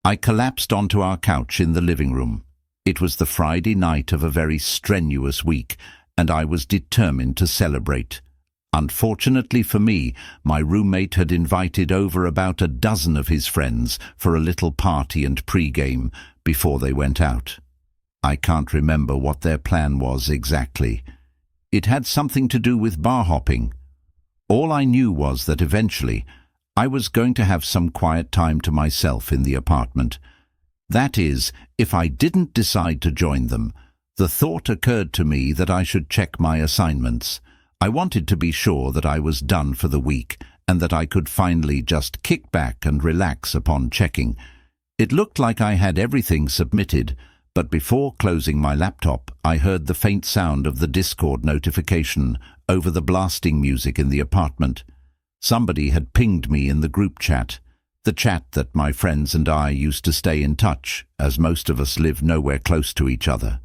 I collapsed onto our couch in the living room. It was the Friday night of a very strenuous week, and I was determined to celebrate. Unfortunately for me, my roommate had invited over about a dozen of his friends for a little party and pre-game before they went out. I can't remember what their plan was exactly. It had something to do with bar hopping. All I knew was that eventually I was going to have some quiet time to myself in the apartment. That is, if I didn't decide to join them. The thought occurred to me that I should check my assignments. I wanted to be sure that I was done for the week and that I could finally just kick back and relax upon checking. It looked like I had everything submitted, but before closing my laptop, I heard the faint sound of the Discord notification over the blasting music in the apartment. Somebody had pinged me in the group chat, the chat that my friends and I used to stay in touch, as most of us live nowhere close to each other.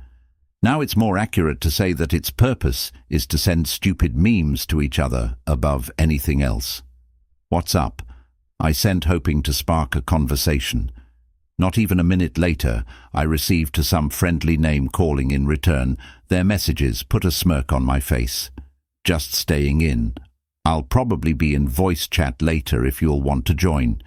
Now it's more accurate to say that its purpose is to send stupid memes to each other above anything else. "What's up?" I sent, hoping to spark a conversation. Not even a minute later, I received to some friendly name calling in return. Their messages put a smirk on my face. "Just staying in. I'll probably be in voice chat later if you'll want to join.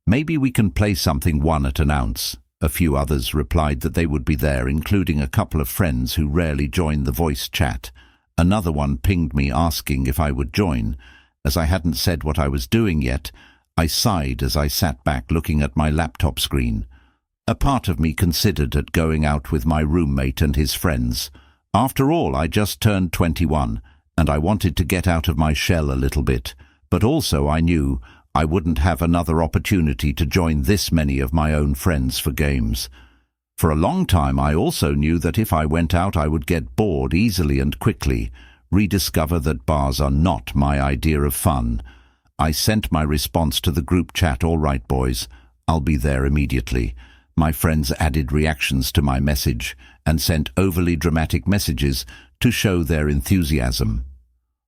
Maybe we can play something one at an ounce." A few others replied that they would be there, including a couple of friends who rarely join the voice chat. Another one pinged me asking if I would join. As I hadn't said what I was doing yet, I sighed as I sat back looking at my laptop screen. A part of me considered at going out with my roommate and his friends. After all, I just turned 21, and I wanted to get out of my shell a little bit, but also I knew I wouldn't have another opportunity to join this many of my own friends for games. For a long time I also knew that if I went out I would get bored easily and quickly, rediscover that bars are not my idea of fun. I sent my response to the group chat, "All right, boys, I'll be there immediately." My friends added reactions to my message and sent overly dramatic messages to show their enthusiasm.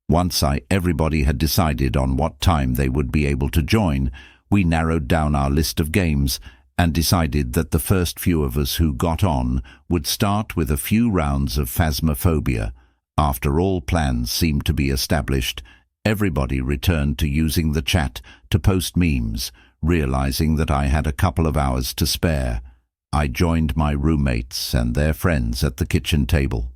Once everybody had decided on what time they would be able to join, we narrowed down our list of games and decided that the first few of us who got on would start with a few rounds of Phasmophobia. After all plans seemed to be established, everybody returned to using the chat to post memes, realizing that I had a couple of hours to spare. I joined my roommates and their friends at the kitchen table.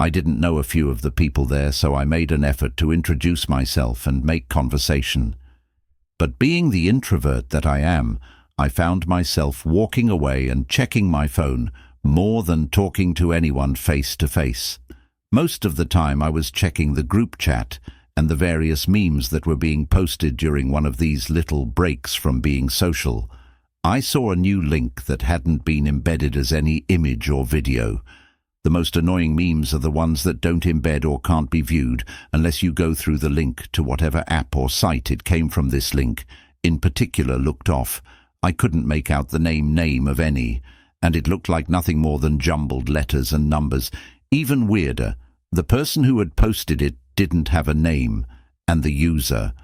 I didn't know a few of the people there, so I made an effort to introduce myself and make conversation. But being the introvert that I am, I found myself walking away and checking my phone more than talking to anyone face to face. Most of the time I was checking the group chat and the various memes that were being posted during one of these little breaks from being social. I saw a new link that hadn't been embedded as any image or video. The most annoying memes are the ones that don't embed or can't be viewed unless you go through the link to whatever app or site it came from. This link, in particular, looked off. I couldn't make out the name of any, and it looked like nothing more than jumbled letters and numbers. Even weirder, the person who had posted it didn't have a name, and the user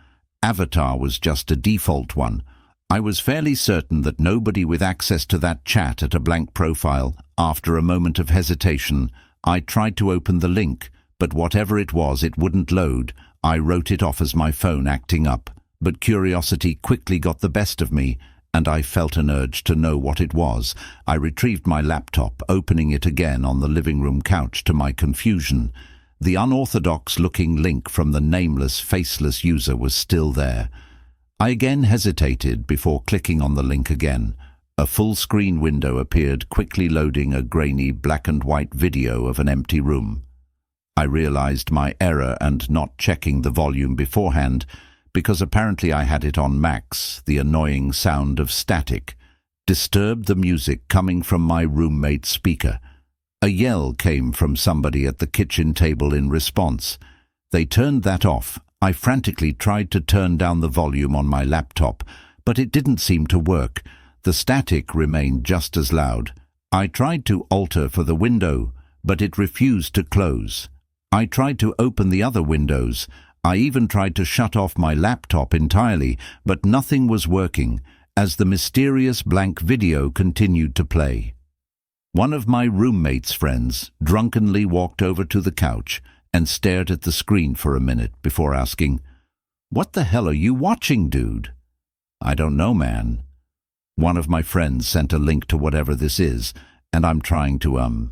avatar was just a default one. I was fairly certain that nobody with access to that chat had a blank profile. After a moment of hesitation, I tried to open the link, but whatever it was, it wouldn't load. I wrote it off as my phone acting up, but curiosity quickly got the best of me, and I felt an urge to know what it was. I retrieved my laptop, opening it again on the living room couch. To my confusion, the unorthodox-looking link from the nameless, faceless user was still there. I again hesitated before clicking on the link again. A full-screen window appeared, quickly loading a grainy black-and-white video of an empty room. I realized my error and not checking the volume beforehand, because apparently I had it on max. The annoying sound of static disturbed the music coming from my roommate's speaker. A yell came from somebody at the kitchen table in response. They turned that off. I frantically tried to turn down the volume on my laptop, but it didn't seem to work. The static remained just as loud. I tried to alter for the window, but it refused to close. I tried to open the other windows. I even tried to shut off my laptop entirely, but nothing was working, as the mysterious blank video continued to play. One of my roommate's friends drunkenly walked over to the couch and stared at the screen for a minute before asking, "What the hell are you watching, dude?" "I don't know, man. One of my friends sent a link to whatever this is, and I'm trying to,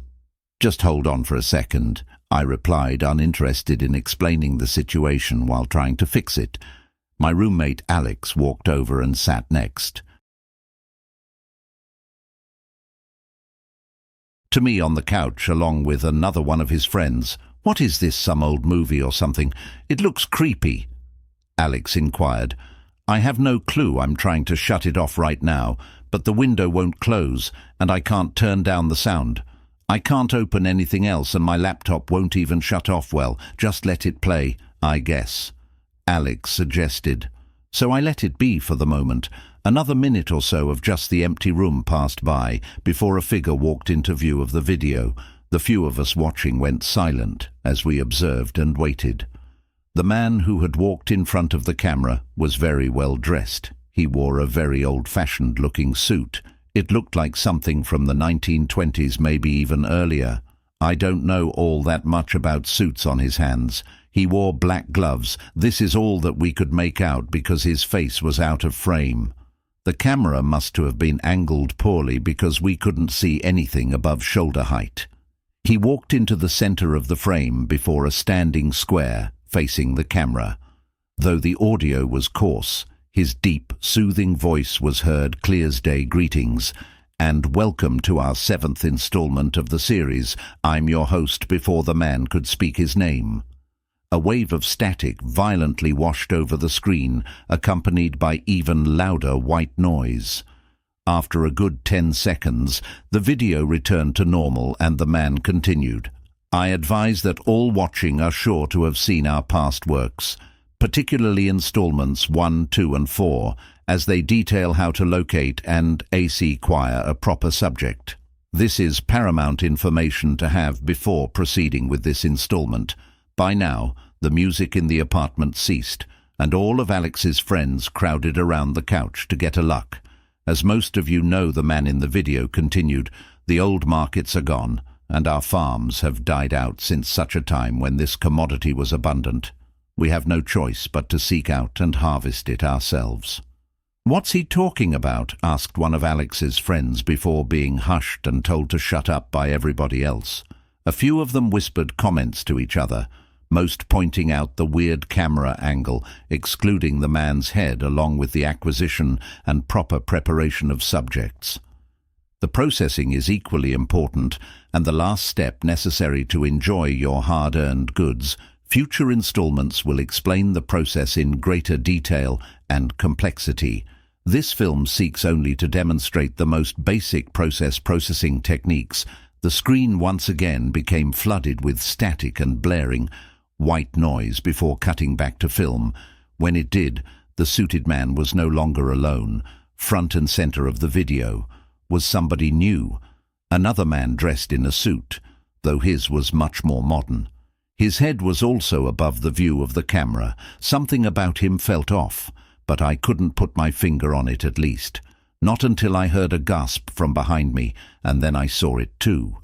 Just hold on for a second," I replied, uninterested in explaining the situation while trying to fix it. My roommate Alex walked over and sat next to me on the couch, along with another one of his friends. "What is this, some old movie or something? It looks creepy," Alex inquired. "I have no clue. I'm trying to shut it off right now, but the window won't close, and I can't turn down the sound. I can't open anything else, and my laptop won't even shut off well. Just let it play, I guess," Alex suggested. So I let it be for the moment. Another minute or so of just the empty room passed by before a figure walked into view of the video. The few of us watching went silent as we observed and waited. The man who had walked in front of the camera was very well dressed. He wore a very old-fashioned looking suit. It looked like something from the 1920s, maybe even earlier. I don't know all that much about suits on his hands. He wore black gloves. This is all that we could make out because his face was out of frame. The camera must to have been angled poorly because we couldn't see anything above shoulder height. He walked into the center of the frame before a standing square facing the camera. Though the audio was coarse, his deep, soothing voice was heard clear as day. "Greetings, and welcome to our 7th installment of the series. I'm your host," before the man could speak his name. A wave of static violently washed over the screen, accompanied by even louder white noise. After a good 10 seconds, the video returned to normal and the man continued. "I advise that all watching are sure to have seen our past works, particularly installments 1, 2, and 4, as they detail how to locate and acquire a proper subject. This is paramount information to have before proceeding with this installment." By now, the music in the apartment ceased, and all of Alex's friends crowded around the couch to get a look. "As most of you know," the man in the video continued, "the old markets are gone, and our farms have died out since such a time when this commodity was abundant. We have no choice but to seek out and harvest it ourselves." "What's he talking about?" asked one of Alex's friends before being hushed and told to shut up by everybody else. A few of them whispered comments to each other, most pointing out the weird camera angle, excluding the man's head along with the acquisition and proper preparation of subjects. The processing is equally important, and the last step necessary to enjoy your hard-earned goods. Future installments will explain the process in greater detail and complexity. This film seeks only to demonstrate the most basic processing techniques. The screen once again became flooded with static and blaring white noise before cutting back to film. When it did, the suited man was no longer alone. Front and center of the video was somebody new, another man dressed in a suit, though his was much more modern. His head was also above the view of the camera. Something about him felt off, but I couldn't put my finger on it, at least. Not until I heard a gasp from behind me, and then I saw it too.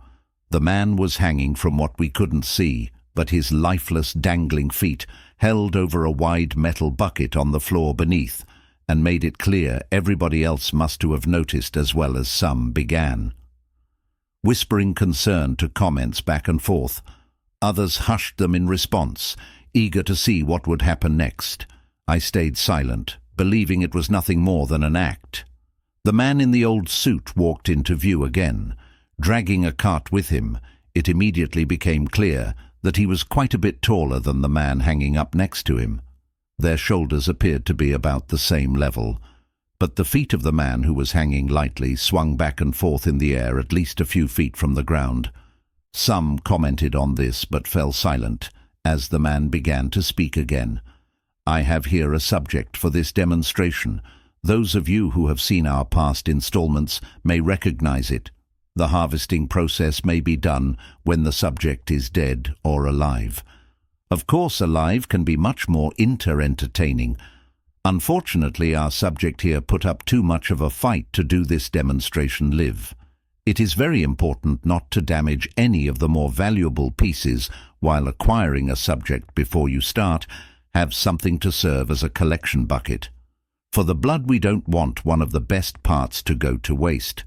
The man was hanging from what we couldn't see, but his lifeless, dangling feet held over a wide metal bucket on the floor beneath, and made it clear everybody else must to have noticed, as well as some began whispering concern to comments back and forth. Others hushed them in response, eager to see what would happen next. I stayed silent, believing it was nothing more than an act. The man in the old suit walked into view again, dragging a cart with him. It immediately became clear that he was quite a bit taller than the man hanging up next to him. Their shoulders appeared to be about the same level, but the feet of the man who was hanging lightly swung back and forth in the air at least a few feet from the ground. Some commented on this but fell silent as the man began to speak again. "I have here a subject for this demonstration. Those of you who have seen our past installments may recognize it. The harvesting process may be done when the subject is dead or alive. Of course, alive can be much more entertaining, Unfortunately, our subject here put up too much of a fight to do this demonstration live. It is very important not to damage any of the more valuable pieces while acquiring a subject before you start. Have something to serve as a collection bucket. For the blood, we don't want one of the best parts to go to waste.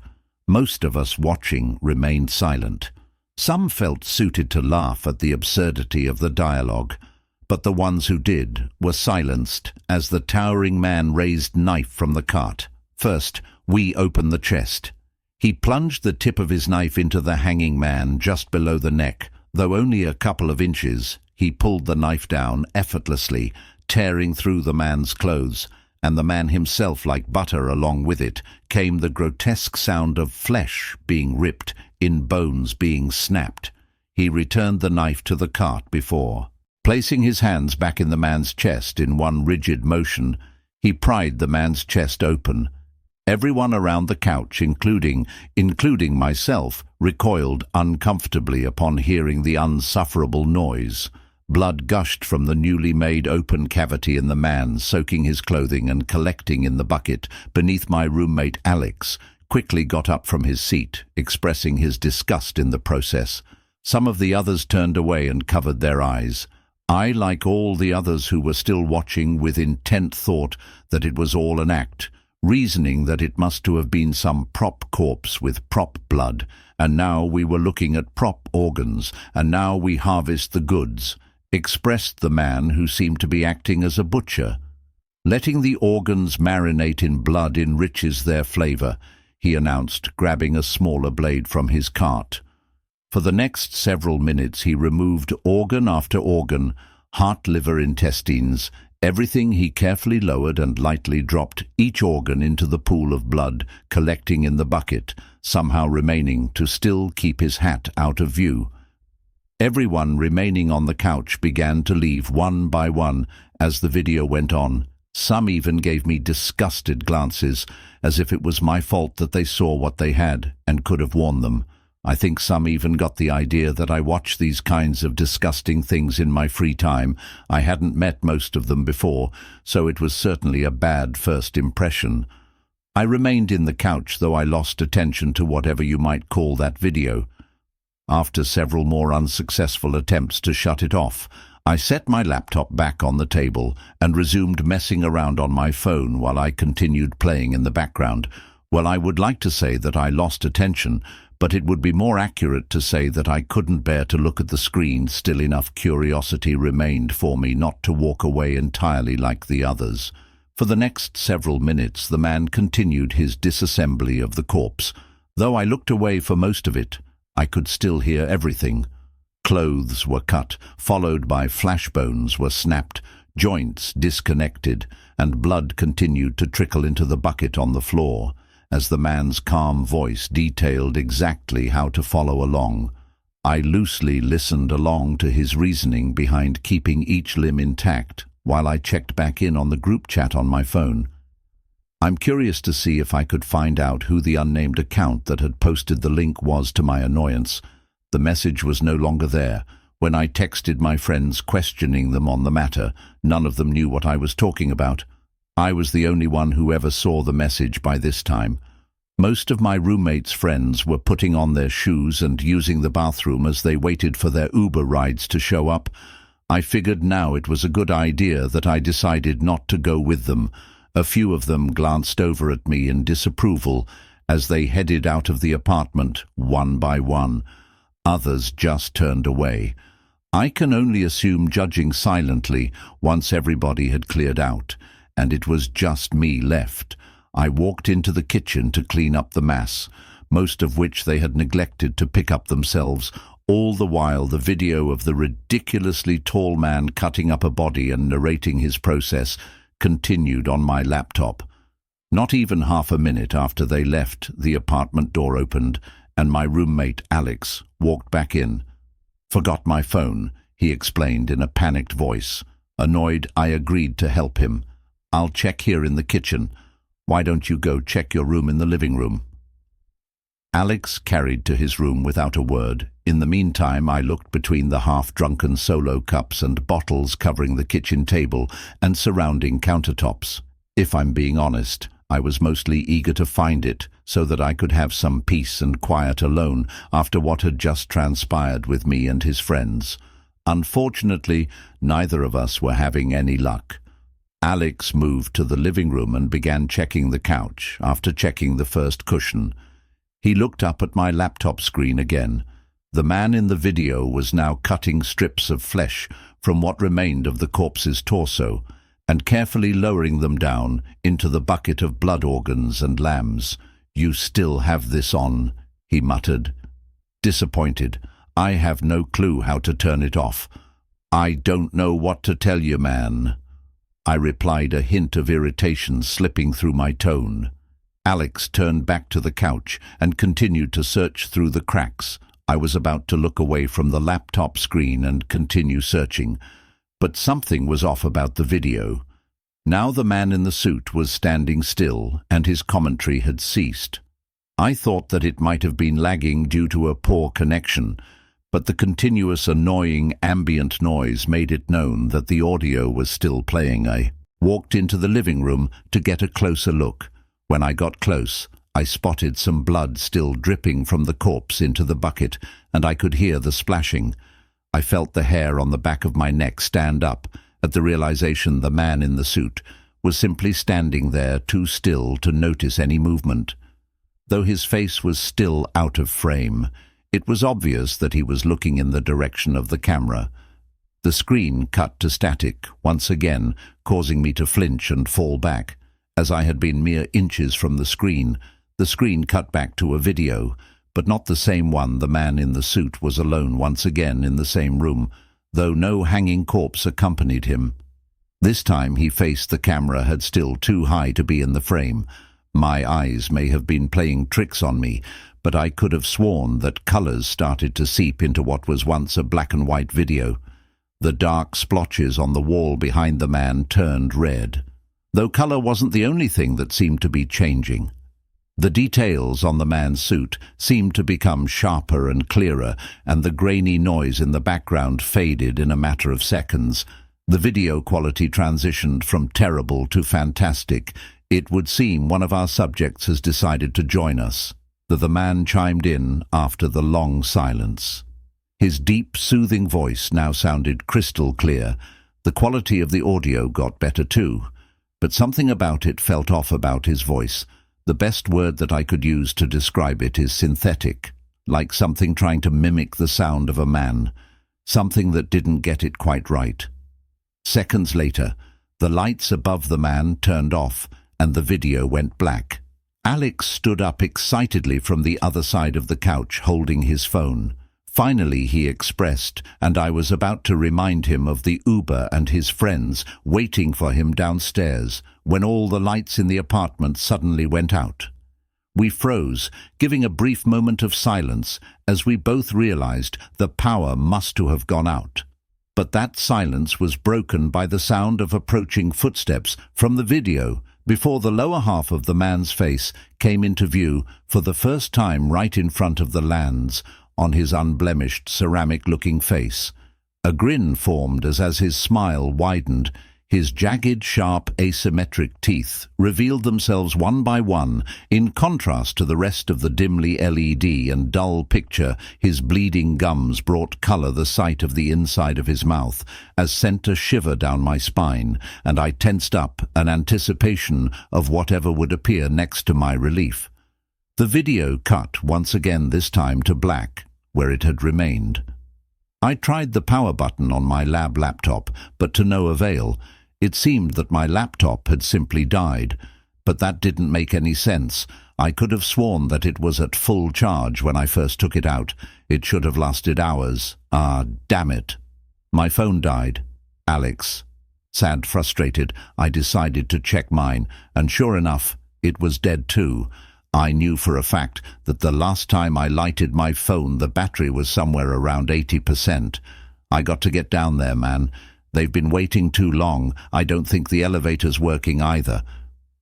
Most of us watching remained silent. Some felt suited to laugh at the absurdity of the dialogue, but the ones who did were silenced as the towering man raised knife from the cart. First, we opened the chest. He plunged the tip of his knife into the hanging man just below the neck. Though only a couple of inches, he pulled the knife down effortlessly, tearing through the man's clothes, and the man himself like butter. Along with it came the grotesque sound of flesh being ripped, in bones being snapped. He returned the knife to the cart before. Placing his hands back in the man's chest in one rigid motion, he pried the man's chest open. Everyone around the couch, including myself, recoiled uncomfortably upon hearing the insufferable noise. Blood gushed from the newly made open cavity in the man, soaking his clothing and collecting in the bucket beneath. My roommate Alex quickly got up from his seat, expressing his disgust in the process. Some of the others turned away and covered their eyes. I, like all the others who were still watching with intent, thought that it was all an act, reasoning that it must have been some prop corpse with prop blood, and now we were looking at prop organs, and now we harvest the goods, expressed the man who seemed to be acting as a butcher. Letting the organs marinate in blood enriches their flavor, he announced, grabbing a smaller blade from his cart. For the next several minutes he removed organ after organ, heart, liver, intestines, everything. He carefully lowered and lightly dropped each organ into the pool of blood, collecting in the bucket, somehow remaining to still keep his hat out of view. Everyone remaining on the couch began to leave one by one as the video went on. Some even gave me disgusted glances, as if it was my fault that they saw what they had and could have warned them. I think some even got the idea that I watch these kinds of disgusting things in my free time. I hadn't met most of them before, so it was certainly a bad first impression. I remained in the couch, though I lost attention to whatever you might call that video. After several more unsuccessful attempts to shut it off, I set my laptop back on the table and resumed messing around on my phone while I continued playing in the background. Well, I would like to say that I lost attention, but it would be more accurate to say that I couldn't bear to look at the screen. Still, enough curiosity remained for me not to walk away entirely like the others. For the next several minutes the man continued his disassembly of the corpse. Though I looked away for most of it, I could still hear everything. Clothes were cut, followed by flesh bones were snapped, joints disconnected, and blood continued to trickle into the bucket on the floor, as the man's calm voice detailed exactly how to follow along. I loosely listened along to his reasoning behind keeping each limb intact while I checked back in on the group chat on my phone. I'm curious to see if I could find out who the unnamed account that had posted the link was. To my annoyance, the message was no longer there. When I texted my friends questioning them on the matter, none of them knew what I was talking about. I was the only one who ever saw the message by this time. Most of my roommates' friends were putting on their shoes and using the bathroom as they waited for their Uber rides to show up. I figured now it was a good idea that I decided not to go with them. A few of them glanced over at me in disapproval as they headed out of the apartment one by one. Others just turned away. I can only assume judging silently once everybody had cleared out, and it was just me left. I walked into the kitchen to clean up the mess, most of which they had neglected to pick up themselves. All the while the video of the ridiculously tall man cutting up a body and narrating his process continued on my laptop. Not even half a minute after they left, the apartment door opened, and my roommate Alex walked back in. "Forgot my phone," he explained in a panicked voice. Annoyed, I agreed to help him. "I'll check here in the kitchen. Why don't you go check your room in the living room?" Alex carried to his room without a word, In the meantime, I looked between the half-drunken solo cups and bottles covering the kitchen table and surrounding countertops. If I'm being honest, I was mostly eager to find it so that I could have some peace and quiet alone after what had just transpired with me and his friends. Unfortunately, neither of us were having any luck. Alex moved to the living room and began checking the couch after checking the first cushion. He looked up at my laptop screen again. The man in the video was now cutting strips of flesh from what remained of the corpse's torso and carefully lowering them down into the bucket of blood organs and lambs. "You still have this on," he muttered. Disappointed, "I have no clue how to turn it off." "I don't know what to tell you, man," I replied, a hint of irritation slipping through my tone. Alex turned back to the couch and continued to search through the cracks. I was about to look away from the laptop screen and continue searching, but something was off about the video. Now the man in the suit was standing still, and his commentary had ceased. I thought that it might have been lagging due to a poor connection, but the continuous annoying ambient noise made it known that the audio was still playing. I walked into the living room to get a closer look. When I got close, I spotted some blood still dripping from the corpse into the bucket, and I could hear the splashing. I felt the hair on the back of my neck stand up at the realization the man in the suit was simply standing there, too still to notice any movement. Though his face was still out of frame, it was obvious that he was looking in the direction of the camera. The screen cut to static, once again causing me to flinch and fall back. As I had been mere inches from the screen cut back to a video, but not the same one. The man in the suit was alone once again in the same room, though no hanging corpse accompanied him. This time he faced the camera head still too high to be in the frame. My eyes may have been playing tricks on me, but I could have sworn that colors started to seep into what was once a black and white video. The dark splotches on the wall behind the man turned red, though color wasn't the only thing that seemed to be changing. The details on the man's suit seemed to become sharper and clearer, and the grainy noise in the background faded in a matter of seconds. The video quality transitioned from terrible to fantastic. It would seem one of our subjects has decided to join us. The man chimed in after the long silence. His deep, soothing voice now sounded crystal clear. The quality of the audio got better too, but something about it felt off about his voice. The best word that I could use to describe it is synthetic, like something trying to mimic the sound of a man, something that didn't get it quite right. Seconds later, the lights above the man turned off and the video went black. Alex stood up excitedly from the other side of the couch, holding his phone. Finally, he expressed, and I was about to remind him of the Uber and his friends waiting for him downstairs, when all the lights in the apartment suddenly went out. We froze, giving a brief moment of silence as we both realized the power must to have gone out. But that silence was broken by the sound of approaching footsteps from the video before the lower half of the man's face came into view for the first time right in front of the lands, on his unblemished, ceramic-looking face. A grin formed as his smile widened. His jagged, sharp, asymmetric teeth revealed themselves one by one, in contrast to the rest of the dimly LED and dull picture. His bleeding gums brought color the sight of the inside of his mouth, as sent a shiver down my spine, and I tensed up an anticipation of whatever would appear next to my relief. The video cut once again, this time to black, where it had remained. I tried the power button on my lab laptop, but to no avail. It seemed that my laptop had simply died, but that didn't make any sense. I could have sworn that it was at full charge when I first took it out. It should have lasted hours. Ah, damn it. My phone died. Alex. Sad, frustrated, I decided to check mine, and sure enough, it was dead too. I knew for a fact that the last time I lighted my phone, the battery was somewhere around 80%. I got to get down there, man. They've been waiting too long. I don't think the elevator's working either.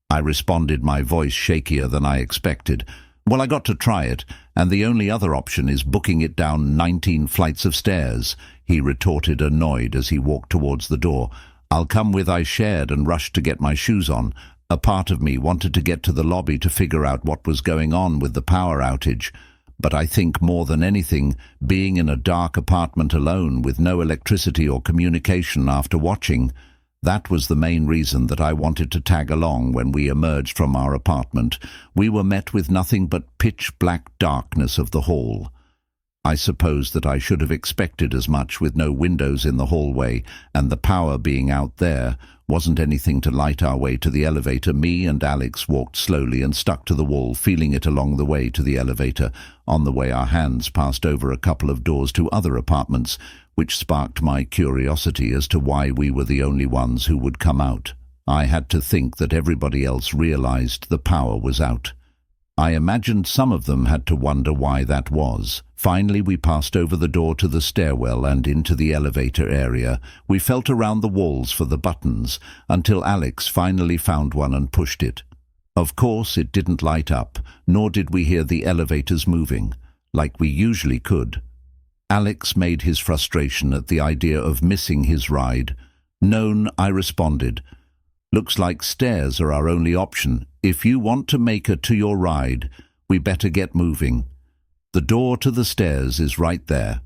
I responded, my voice shakier than I expected. Well, I got to try it, and the only other option is booking it down 19 flights of stairs, he retorted, annoyed as he walked towards the door. I'll come with, I shared and rushed to get my shoes on. A part of me wanted to get to the lobby to figure out what was going on with the power outage. But I think more than anything, being in a dark apartment alone with no electricity or communication after watching, that was the main reason that I wanted to tag along. When we emerged from our apartment, we were met with nothing but pitch-black darkness of the hall. I suppose that I should have expected as much, with no windows in the hallway, and the power being out there wasn't anything to light our way to the elevator. Me and Alex walked slowly and stuck to the wall, feeling it along the way to the elevator. On the way, our hands passed over a couple of doors to other apartments, which sparked my curiosity as to why we were the only ones who would come out. I had to think that everybody else realized the power was out. I imagined some of them had to wonder why that was. Finally, we passed over the door to the stairwell and into the elevator area. We felt around the walls for the buttons until Alex finally found one and pushed it. Of course, it didn't light up, nor did we hear the elevators moving, like we usually could. Alex made his frustration at the idea of missing his ride known. I responded, "Looks like stairs are our only option. If you want to make it to your ride, we better get moving. The door to the stairs is right there."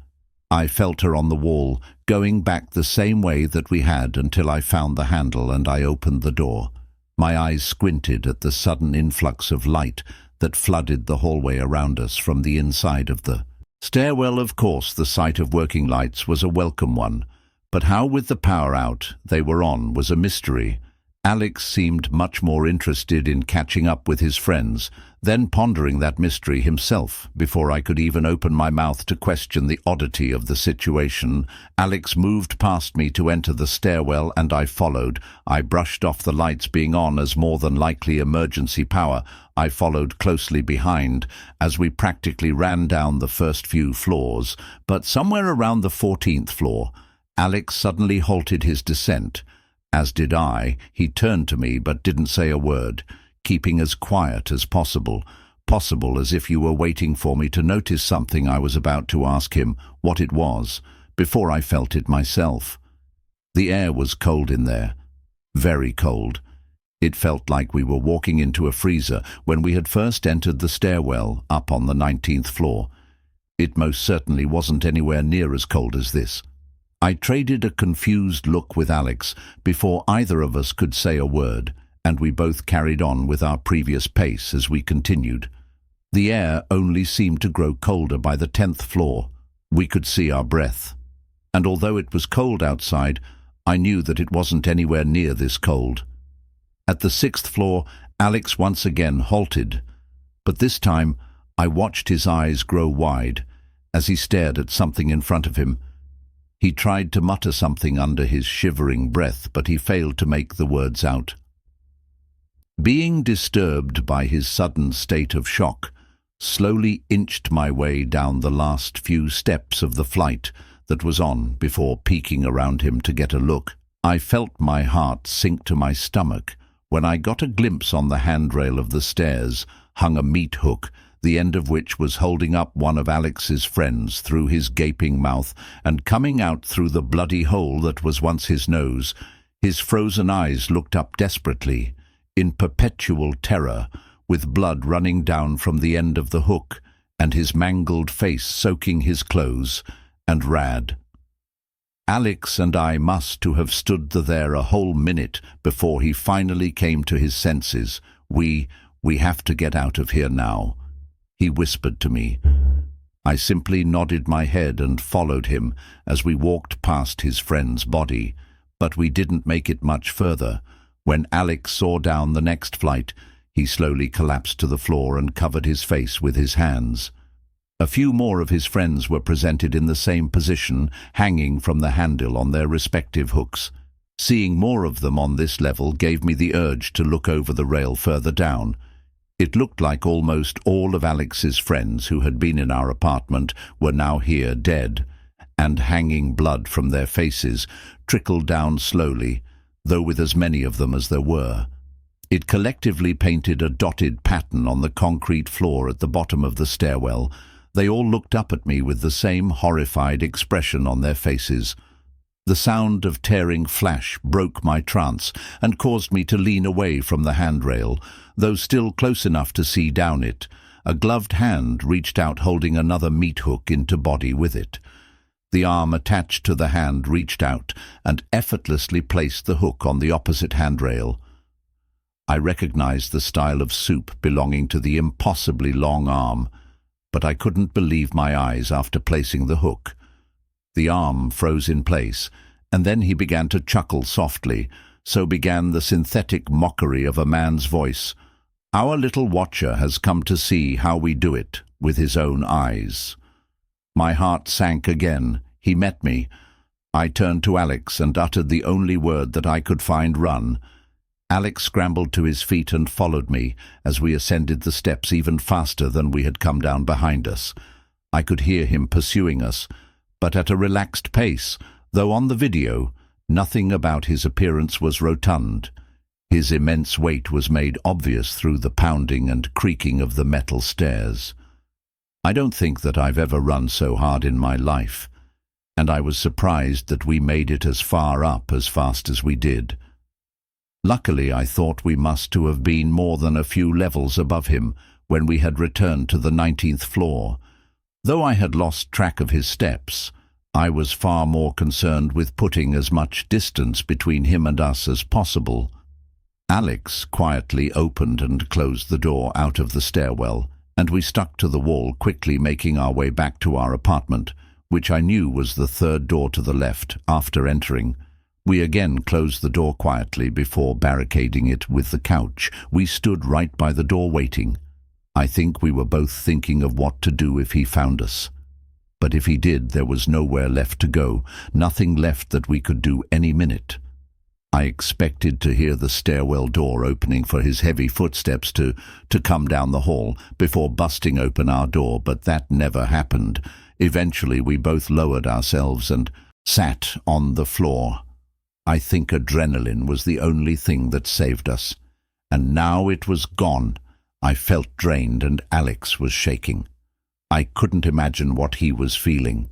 I felt her on the wall, going back the same way that we had until I found the handle, and I opened the door. My eyes squinted at the sudden influx of light that flooded the hallway around us from the inside of the stairwell. Of course, the sight of working lights was a welcome one, but how, with the power out they were on, was a mystery. Alex seemed much more interested in catching up with his friends than pondering that mystery himself. Before I could even open my mouth to question the oddity of the situation, Alex moved past me to enter the stairwell, and I followed. I brushed off the lights being on as more than likely emergency power. I followed closely behind as we practically ran down the first few floors, but somewhere around the 14th floor, Alex suddenly halted his descent. As did I. He turned to me but didn't say a word, keeping as quiet as possible as if you were waiting for me to notice something I was about to ask him what it was, before I felt it myself. The air was cold in there, very cold. It felt like we were walking into a freezer when we had first entered the stairwell up on the 19th floor. It most certainly wasn't anywhere near as cold as this. I traded a confused look with Alex before either of us could say a word, and we both carried on with our previous pace as we continued. The air only seemed to grow colder by the 10th floor. We could see our breath, and although it was cold outside, I knew that it wasn't anywhere near this cold. At the 6th floor, Alex once again halted, but this time I watched his eyes grow wide as he stared at something in front of him. He tried to mutter something under his shivering breath, but he failed to make the words out. Being disturbed by his sudden state of shock, slowly inched my way down the last few steps of the flight that was on before peeking around him to get a look. I felt my heart sink to my stomach when I got a glimpse on the handrail of the stairs hung a meat hook, the end of which was holding up one of Alex's friends through his gaping mouth, and coming out through the bloody hole that was once his nose. His frozen eyes looked up desperately, in perpetual terror, with blood running down from the end of the hook, and his mangled face soaking his clothes, and Rad. Alex and I must to have stood there a whole minute before he finally came to his senses. We have to get out of here now," he whispered to me. I simply nodded my head and followed him as we walked past his friend's body, but we didn't make it much further. When Alex saw down the next flight, he slowly collapsed to the floor and covered his face with his hands. A few more of his friends were presented in the same position, hanging from the handle on their respective hooks. Seeing more of them on this level gave me the urge to look over the rail further down. It looked like almost all of Alex's friends who had been in our apartment were now here dead, and hanging blood from their faces trickled down slowly, though with as many of them as there were. It collectively painted a dotted pattern on the concrete floor at the bottom of the stairwell. They all looked up at me with the same horrified expression on their faces. The sound of tearing flash broke my trance and caused me to lean away from the handrail, though still close enough to see down it. A gloved hand reached out holding another meat hook into body with it. The arm attached to the hand reached out and effortlessly placed the hook on the opposite handrail. I recognized the style of soup belonging to the impossibly long arm, but I couldn't believe my eyes after placing the hook. The arm froze in place, and then he began to chuckle softly. So began the synthetic mockery of a man's voice. "Our little watcher has come to see how we do it with his own eyes." My heart sank again. He met me. I turned to Alex and uttered the only word that I could find: "Run." Alex scrambled to his feet and followed me as we ascended the steps even faster than we had come down behind us. I could hear him pursuing us, but at a relaxed pace, though on the video, nothing about his appearance was rotund. His immense weight was made obvious through the pounding and creaking of the metal stairs. I don't think that I've ever run so hard in my life, and I was surprised that we made it as far up as fast as we did. Luckily, I thought we must to have been more than a few levels above him when we had returned to the 19th floor. Though I had lost track of his steps, I was far more concerned with putting as much distance between him and us as possible. Alex quietly opened and closed the door out of the stairwell, and we stuck to the wall, quickly making our way back to our apartment, which I knew was the third door to the left after entering. We again closed the door quietly before barricading it with the couch. We stood right by the door waiting. I think we were both thinking of what to do if he found us. But if he did, there was nowhere left to go, nothing left that we could do any minute. I expected to hear the stairwell door opening for his heavy footsteps to come down the hall before busting open our door, but that never happened. Eventually we both lowered ourselves and sat on the floor. I think adrenaline was the only thing that saved us. And now it was gone. I felt drained and Alex was shaking. I couldn't imagine what he was feeling.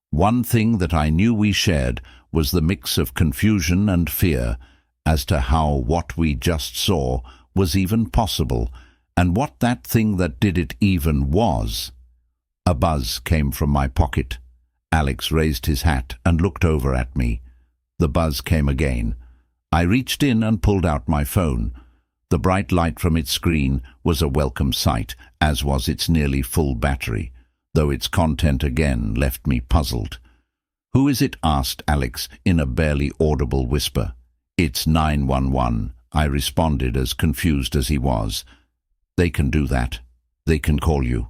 One thing that I knew we shared was the mix of confusion and fear as to how what we just saw was even possible, and what that thing that did it even was. A buzz came from my pocket. Alex raised his hat and looked over at me. The buzz came again. I reached in and pulled out my phone. The bright light from its screen was a welcome sight, as was its nearly full battery, though its content again left me puzzled. "Who is it?" asked Alex in a barely audible whisper. "It's 911, I responded, as confused as he was. "They can do that. They can call you."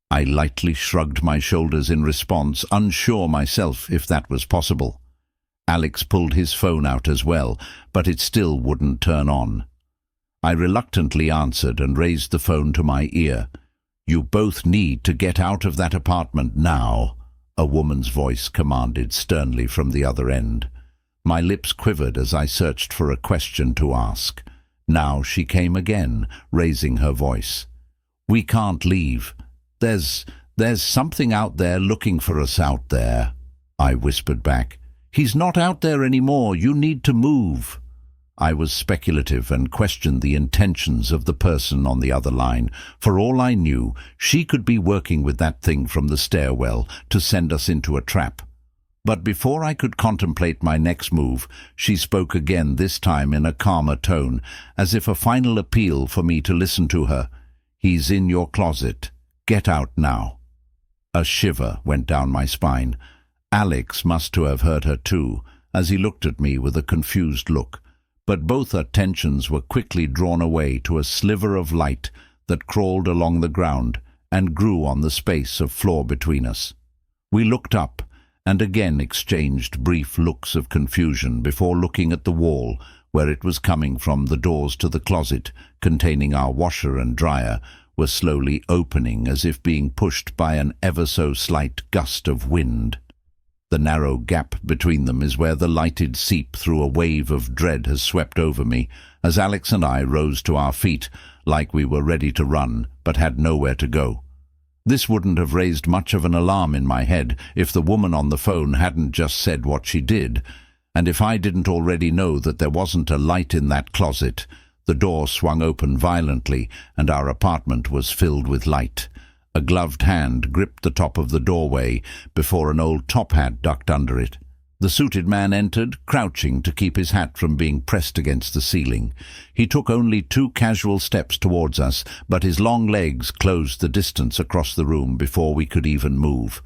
I lightly shrugged my shoulders in response, unsure myself if that was possible. Alex pulled his phone out as well, but it still wouldn't turn on. I reluctantly answered and raised the phone to my ear. "You both need to get out of that apartment now," a woman's voice commanded sternly from the other end. My lips quivered as I searched for a question to ask. Now she came again, raising her voice. "We can't leave. There's something out there looking for us out there," I whispered back. "He's not out there anymore. You need to move." I was speculative and questioned the intentions of the person on the other line. For all I knew, she could be working with that thing from the stairwell to send us into a trap. But before I could contemplate my next move, she spoke again, this time in a calmer tone, as if a final appeal for me to listen to her. "He's in your closet. Get out now." A shiver went down my spine. Alex must have heard her too, as he looked at me with a confused look. But both attentions were quickly drawn away to a sliver of light that crawled along the ground and grew on the space of floor between us. We looked up and again exchanged brief looks of confusion before looking at the wall where it was coming from. The doors to the closet containing our washer and dryer were slowly opening as if being pushed by an ever so slight gust of wind. The narrow gap between them is where the lighted seep through a wave of dread has swept over me, as Alex and I rose to our feet, like we were ready to run, but had nowhere to go. This wouldn't have raised much of an alarm in my head if the woman on the phone hadn't just said what she did, and if I didn't already know that there wasn't a light in that closet. The door swung open violently, and our apartment was filled with light. A gloved hand gripped the top of the doorway before an old top hat ducked under it. The suited man entered, crouching to keep his hat from being pressed against the ceiling. He took only 2 casual steps towards us, but his long legs closed the distance across the room before we could even move.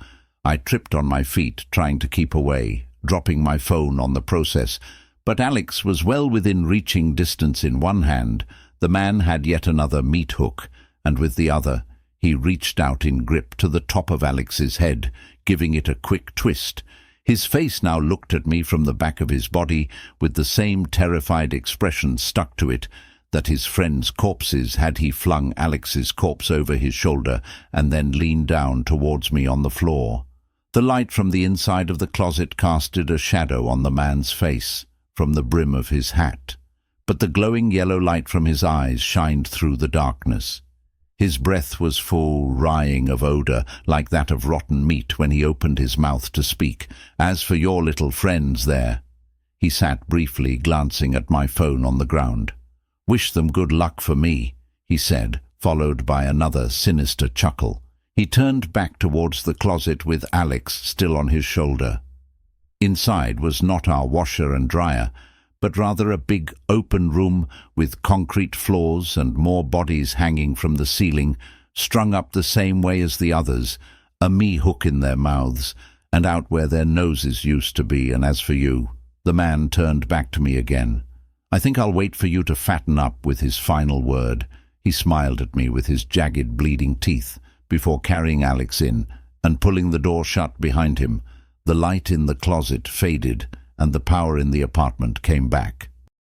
I tripped on my feet, trying to keep away, dropping my phone on the process, but Alex was well within reaching distance in one hand. The man had yet another meat hook, and with the other, he reached out in grip to the top of Alex's head, giving it a quick twist. His face now looked at me from the back of his body with the same terrified expression stuck to it that his friends' corpses had. He flung Alex's corpse over his shoulder and then leaned down towards me on the floor. The light from the inside of the closet casted a shadow on the man's face from the brim of his hat, but the glowing yellow light from his eyes shined through the darkness. His breath was full, wrying of odor, like that of rotten meat when he opened his mouth to speak. As for your little friends there, he sat briefly, glancing at my phone on the ground. Wish them good luck for me, he said, followed by another sinister chuckle. He turned back towards the closet with Alex still on his shoulder. Inside was not our washer and dryer, but rather a big open room with concrete floors and more bodies hanging from the ceiling, strung up the same way as the others, a me-hook in their mouths, and out where their noses used to be. And as for you, the man turned back to me again. I think I'll wait for you to fatten up with his final word. He smiled at me with his jagged, bleeding teeth before carrying Alex in and pulling the door shut behind him. The light in the closet faded, and the power in the apartment came back.